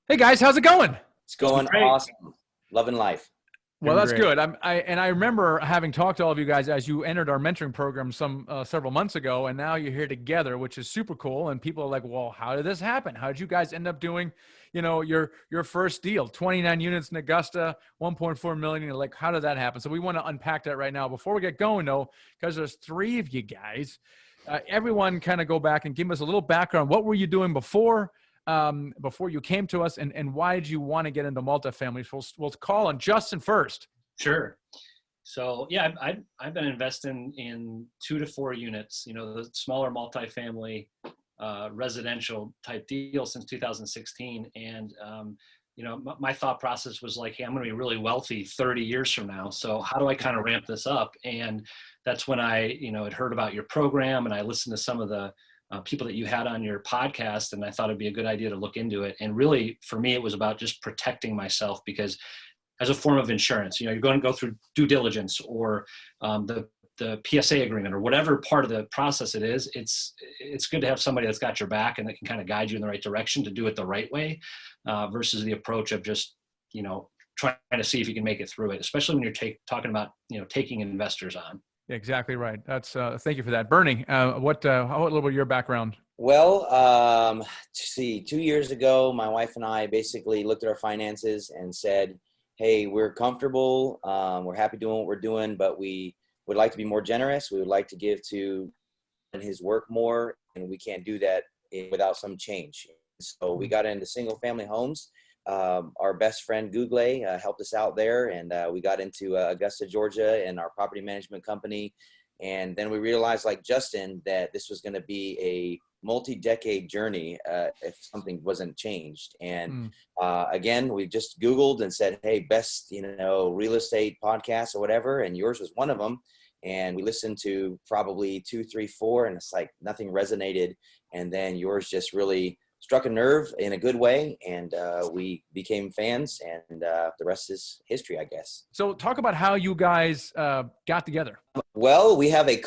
Hey guys, how's it going? It's going Great. awesome. Loving life. Well, Doing that's great. good. And I remember having talked to all of you guys as you entered our mentoring program some several months ago, and now you're here together, which is super cool. And people are like, "Well, how did this happen? How did you guys end up doing, your first deal, 29 units in Augusta, 1.4 million? You're like, how did that happen?" So we want to unpack that right now. Before we get going, though, because there's three of you guys, everyone kind of go back and give us a little background. What were you doing before you came to us, and why did you want to get into multifamily? So we'll call on Justin first. Sure. So yeah, I've been investing in 2 to 4 units, the smaller multifamily residential type deal since 2016. And, my thought process was like, hey, I'm going to be really wealthy 30 years from now. So how do I kind of ramp this up? And that's when I, had heard about your program, and I listened to some of the people that you had on your podcast, and I thought it'd be a good idea to look into it. And really, for me, it was about just protecting myself, because as a form of insurance, you're going to go through due diligence, or the PSA agreement, or whatever part of the process it is. It's good to have somebody that's got your back and that can kind of guide you in the right direction to do it the right way, versus the approach of just trying to see if you can make it through it, especially when you're talking about taking investors on. Exactly right. That's thank you for that, Bernie. What a little bit of your background? Well, see, 2 years ago, my wife and I basically looked at our finances and said, hey, we're comfortable. We're happy doing what we're doing, but we would like to be more generous. We would like to give to his work more, and we can't do that without some change. So we got into single family homes. Our best friend Google helped us out there, and we got into Augusta, Georgia, and our property management company. And then we realized, like Justin, that this was going to be a multi-decade journey if something wasn't changed. And again, we just Googled and said, hey, best real estate podcasts or whatever, and yours was one of them. And we listened to probably 2, 3, 4, and it's like nothing resonated. And then yours just really struck a nerve in a good way, and we became fans, and the rest is history, I guess. So talk about how you guys got together. Well, we have a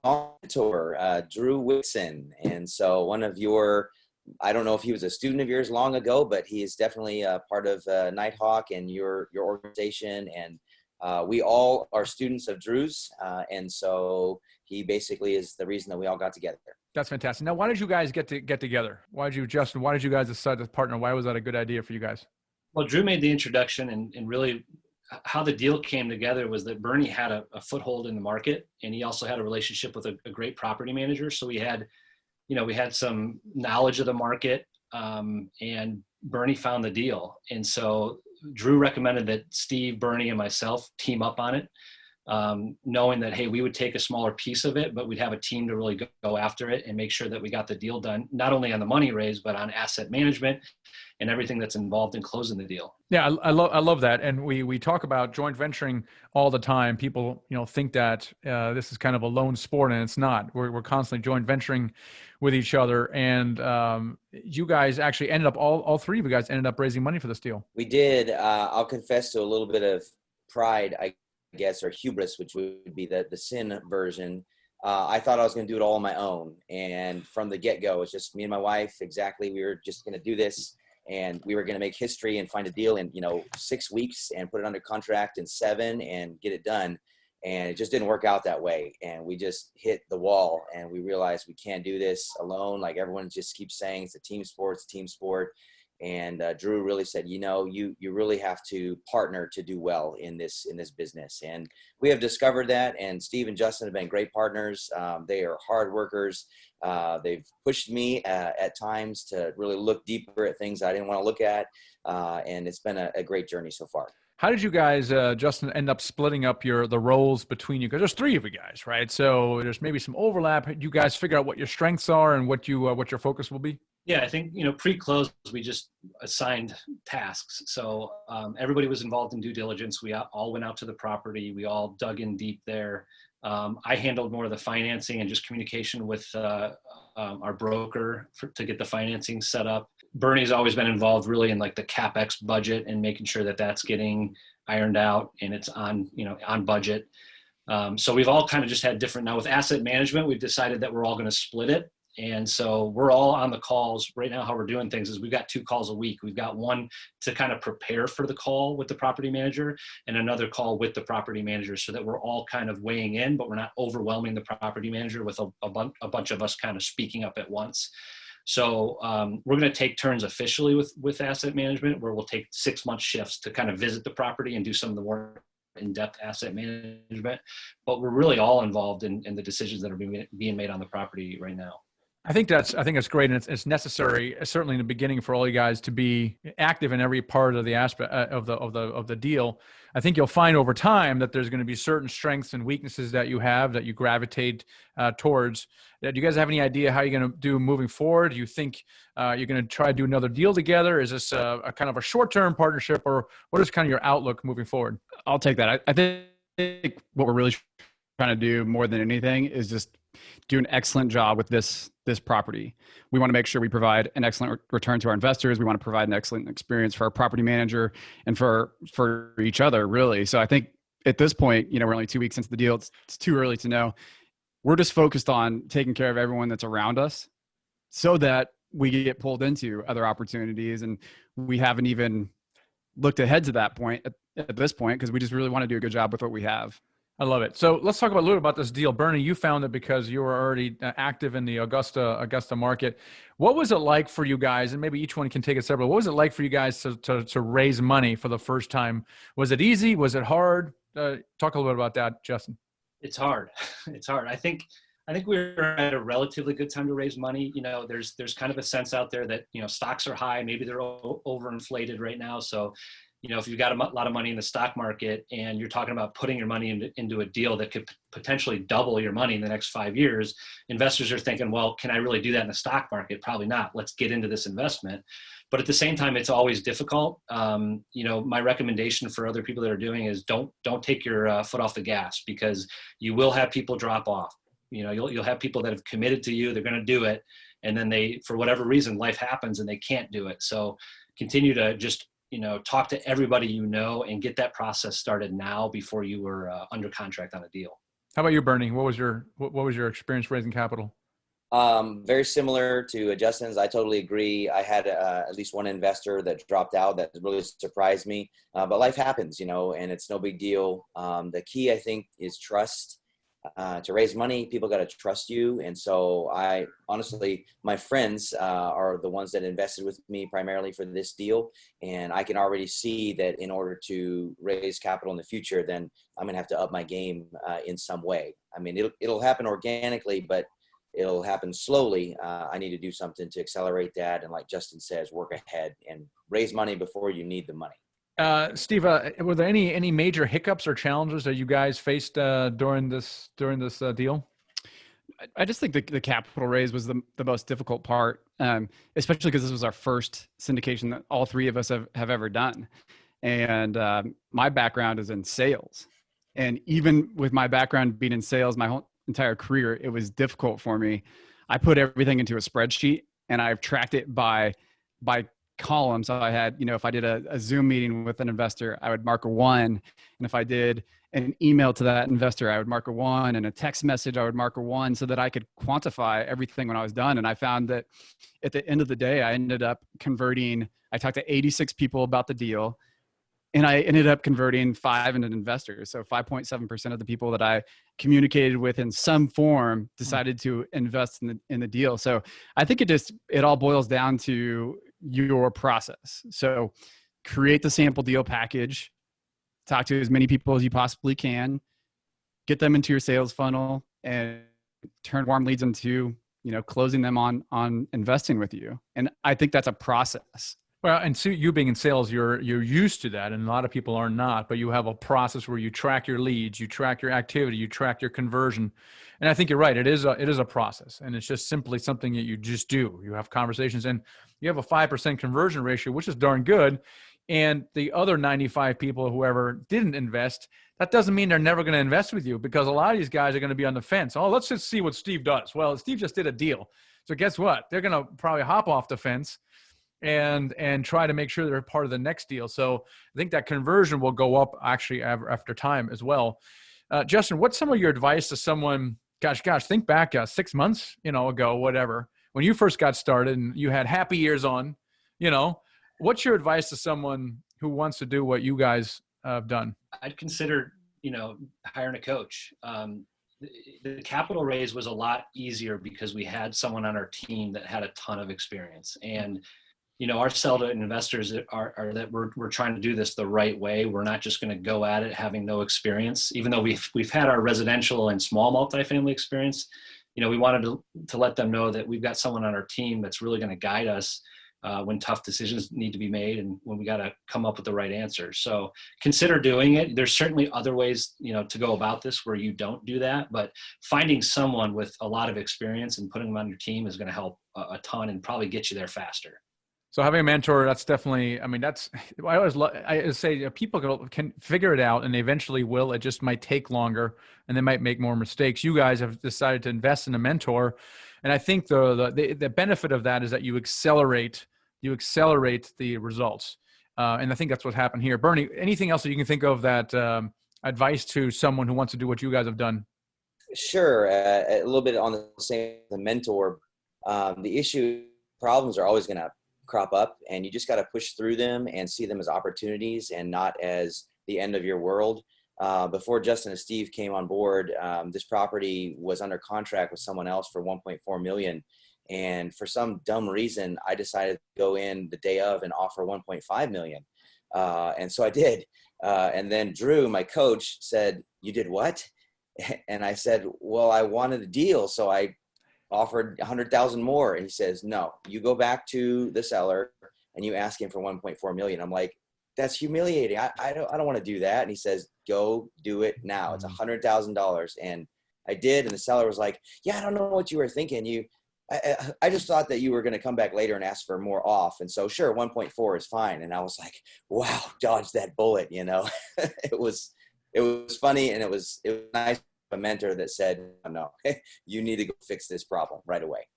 mentor, Drew Whitson, and so one of your, I don't know if he was a student of yours long ago, but he is definitely a part of Nighthawk and your organization, and we all are students of Drew's, and so he basically is the reason that we all got together. That's fantastic. Now, why did you guys get together? Why did you, Justin? Why did you guys decide to partner? Why was that a good idea for you guys? Well, Drew made the introduction, and really how the deal came together was that Bernie had a foothold in the market, and he also had a relationship with a great property manager. So we had some knowledge of the market, and Bernie found the deal. And so Drew recommended that Steve, Bernie, and myself team up on it, knowing that, hey, we would take a smaller piece of it, but we'd have a team to really go after it and make sure that we got the deal done, not only on the money raised, but on asset management and everything that's involved in closing the deal. Yeah, I love that. And we talk about joint venturing all the time. People, think that this is kind of a lone sport, and it's not. We're constantly joint venturing with each other. And you guys actually ended up, all three of you guys ended up raising money for this deal. We did. I'll confess to a little bit of pride, I guess, or hubris, which would be the sin version. I thought I was going to do it all on my own. And from the get-go, it's just me and my wife. Exactly. We were just going to do this, and we were going to make history and find a deal in 6 weeks and put it under contract in 7 and get it done. And it just didn't work out that way. And we just hit the wall, and we realized we can't do this alone. Like everyone just keeps saying, it's a team sport, And Drew really said, you really have to partner to do well in this business. And we have discovered that. And Steve and Justin have been great partners. They are hard workers. They've pushed me at times to really look deeper at things I didn't want to look at. And it's been a great journey so far. How did you guys, Justin, end up splitting up the roles between you? Because there's three of you guys, right? So there's maybe some overlap. You guys figure out what your strengths are and what your focus will be? Yeah, I think, pre-close, we just assigned tasks. So everybody was involved in due diligence. We all went out to the property. We all dug in deep there. I handled more of the financing and just communication with our broker to get the financing set up. Bernie's always been involved really in like the CapEx budget and making sure that that's getting ironed out and it's on budget. So we've all kind of just had different, now with asset management, we've decided that we're all going to split it. And so we're all on the calls right now. How we're doing things is we've got 2 calls a week. We've got one to kind of prepare for the call with the property manager and another call with the property manager, so that we're all kind of weighing in, but we're not overwhelming the property manager with a bunch of us kind of speaking up at once. So we're going to take turns officially with asset management, where we'll take 6-month shifts to kind of visit the property and do some of the more in-depth asset management. But we're really all involved in the decisions that are being made on the property right now. I think that's great, and it's necessary, certainly in the beginning, for all you guys to be active in every part of the aspect of the deal. I think you'll find over time that there's going to be certain strengths and weaknesses that you have that you gravitate towards. Do you guys have any idea how you're going to do moving forward? Do you think you're going to try to do another deal together? Is this a kind of a short-term partnership, or what is kind of your outlook moving forward? I'll take that. I think what we're really trying to do more than anything is just do an excellent job with this property. We want to make sure we provide an excellent return to our investors. We want to provide an excellent experience for our property manager and for each other, really. So I think at this point, we're only 2 weeks into the deal. It's too early to know. We're just focused on taking care of everyone that's around us so that we get pulled into other opportunities. And we haven't even looked ahead to that point at this point, because we just really want to do a good job with what we have. I love it. So let's talk a little about this deal. Bernie, you found it because you were already active in the Augusta market. What was it like for you guys? And maybe each one can take it separately. What was it like for you guys to raise money for the first time? Was it easy? Was it hard? Talk a little bit about that, Justin. It's hard. It's hard. I think we were at a relatively good time to raise money. There's kind of a sense out there that, stocks are high. Maybe they're overinflated right now. So, if you've got a lot of money in the stock market and you're talking about putting your money into a deal that could potentially double your money in the next 5 years, investors are thinking, well, can I really do that in the stock market? Probably not. Let's get into this investment. But at the same time, it's always difficult. My recommendation for other people that are doing is don't take your foot off the gas, because you will have people drop off. You'll have people that have committed to you. They're going to do it. And then for whatever reason, life happens and they can't do it. So continue to just talk to everybody and get that process started now before you were under contract on a deal. How about you, Bernie? What was your experience raising capital? Very similar to Justin's. I totally agree. I had at least one investor that dropped out that really surprised me. But life happens, and it's no big deal. The key, I think, is trust. To raise money, people got to trust you. And so honestly, my friends are the ones that invested with me primarily for this deal. And I can already see that in order to raise capital in the future, then I'm going to have to up my game in some way. I mean, it'll happen organically, but it'll happen slowly. I need to do something to accelerate that. And like Justin says, work ahead and raise money before you need the money. Steve, were there any major hiccups or challenges that you guys faced during this deal? I just think the capital raise was the most difficult part, especially because this was our first syndication that all three of us have ever done. And my background is in sales. And even with my background being in sales my whole entire career, it was difficult for me. I put everything into a spreadsheet and I've tracked it by column. So I had, if I did a Zoom meeting with an investor, I would mark a 1. And if I did an email to that investor, I would mark a 1, and a text message, I would mark a 1, so that I could quantify everything when I was done. And I found that at the end of the day, I ended up I talked to 86 people about the deal, and I ended up converting 5 into investors. So 5.7% of the people that I communicated with in some form decided to invest in the deal. So I think it all boils down to your process. So create the sample deal package, talk to as many people as you possibly can, get them into your sales funnel, and turn warm leads into, closing them on investing with you. And I think that's a process. Well, and so you being in sales, you're used to that, and a lot of people are not. But you have a process where you track your leads, you track your activity, you track your conversion, and I think you're right. It is a process, and it's just simply something that you just do. You have conversations, and you have a 5% conversion ratio, which is darn good. And the other 95 people, whoever didn't invest, that doesn't mean they're never going to invest with you, because a lot of these guys are going to be on the fence. Oh, let's just see what Steve does. Well, Steve just did a deal, so guess what? They're going to probably hop off the fence and try to make sure they're part of the next deal. So I think that conversion will go up actually after time as well. Justin, what's some of your advice to someone, gosh, think back 6 months, ago, whatever. when you first got started and you had happy years on, what's your advice to someone who wants to do what you guys have done? I'd consider, hiring a coach. The capital raise was a lot easier because we had someone on our team that had a ton of experience. And, our sell to investors are that we're trying to do this the right way. We're not just going to go at it having no experience, even though we've had our residential and small multifamily experience. We wanted to let them know that we've got someone on our team that's really going to guide us when tough decisions need to be made and when we got to come up with the right answer. So consider doing it. There's certainly other ways, to go about this where you don't do that, but finding someone with a lot of experience and putting them on your team is going to help a ton and probably get you there faster. So having a mentor, that's definitely, I say people can figure it out and they eventually will. It just might take longer and they might make more mistakes. You guys have decided to invest in a mentor. And I think the benefit of that is that you accelerate the results. And I think that's what happened here. Bernie, anything else that you can think of that advice to someone who wants to do what you guys have done? Sure. A little bit on the mentor. The problems are always going to crop up, and you just got to push through them and see them as opportunities and not as the end of your world. Before Justin and Steve came on board, this property was under contract with someone else for $1.4 million. And for some dumb reason, I decided to go in the day of and offer $1.5 million. And so I did. And then Drew, my coach, said, "You did what?" And I said, "Well, I wanted a deal, so I offered 100,000 more." And he says, "No, you go back to the seller and you ask him for 1.4 million. I'm like, "That's humiliating. I don't want to do that." And he says, "Go do it now. It's $100,000. And I did. And the seller was like, "Yeah, I don't know what you were thinking. I just thought that you were going to come back later and ask for more off. And so sure, 1.4 is fine." And I was like, wow, dodged that bullet. It was funny. And it was nice. A mentor that said, "No, you need to go fix this problem right away."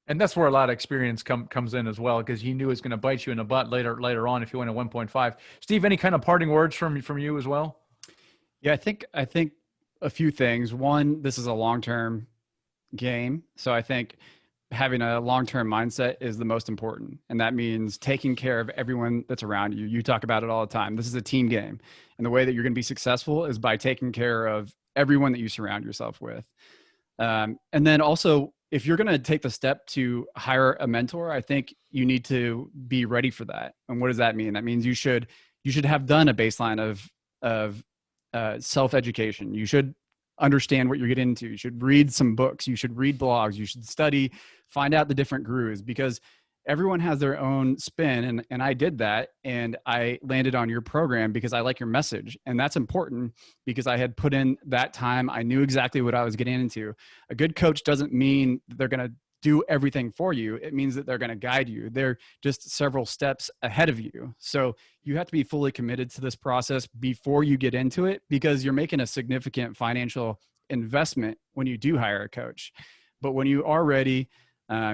And that's where a lot of experience comes in as well, because he knew it was going to bite you in the butt later on if you went at 1.5. Steve, any kind of parting words from you as well? Yeah, I think a few things. One, this is a long-term game. So I think having a long-term mindset is the most important. And that means taking care of everyone that's around you. You talk about it all the time. This is a team game. And the way that you're going to be successful is by taking care of everyone that you surround yourself with. And then also, if you're going to take the step to hire a mentor, I think you need to be ready for that. And what does that mean? That means you should have done a baseline of self-education. You should understand what you're getting into. You should read some books. You should read blogs. You should study, find out the different gurus, because everyone has their own spin. And I did that. And I landed on your program because I like your message. And that's important because I had put in that time. I knew exactly what I was getting into. A good coach doesn't mean they're going to do everything for you. It means that they're going to guide you. They're just several steps ahead of you. So you have to be fully committed to this process before you get into it, because you're making a significant financial investment when you do hire a coach. But when you are ready,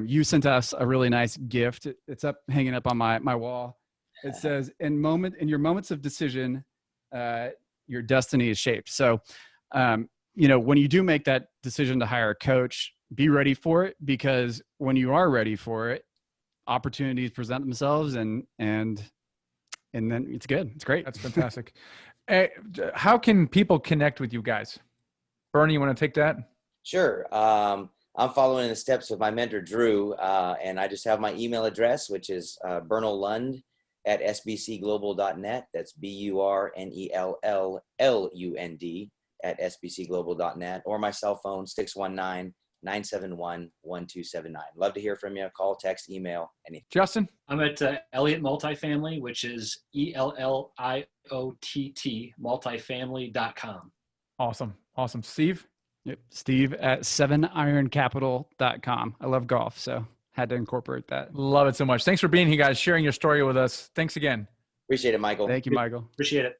you sent us a really nice gift. It's hanging up on my wall. It says, in your moments of decision, your destiny is shaped. So, when you do make that decision to hire a coach, be ready for it, because when you are ready for it, opportunities present themselves and then it's good. It's great. That's fantastic. How can people connect with you guys? Bernie, you want to take that? Sure. I'm following the steps of my mentor, Drew, and I just have my email address, which is Lund at sbcglobal.net. That's BURNELLLUND at sbcglobal.net, or my cell phone, 619-971-1279. Love to hear from you. Call, text, email, anything. Justin? I'm at Elliot Multifamily, which is ELLIOTT multifamily.com. Awesome. Steve? Yep. Steve at 7ironcapital.com. I love golf, so had to incorporate that. Love it so much. Thanks for being here, guys, sharing your story with us. Thanks again. Appreciate it, Michael. Thank you, Michael. Appreciate it.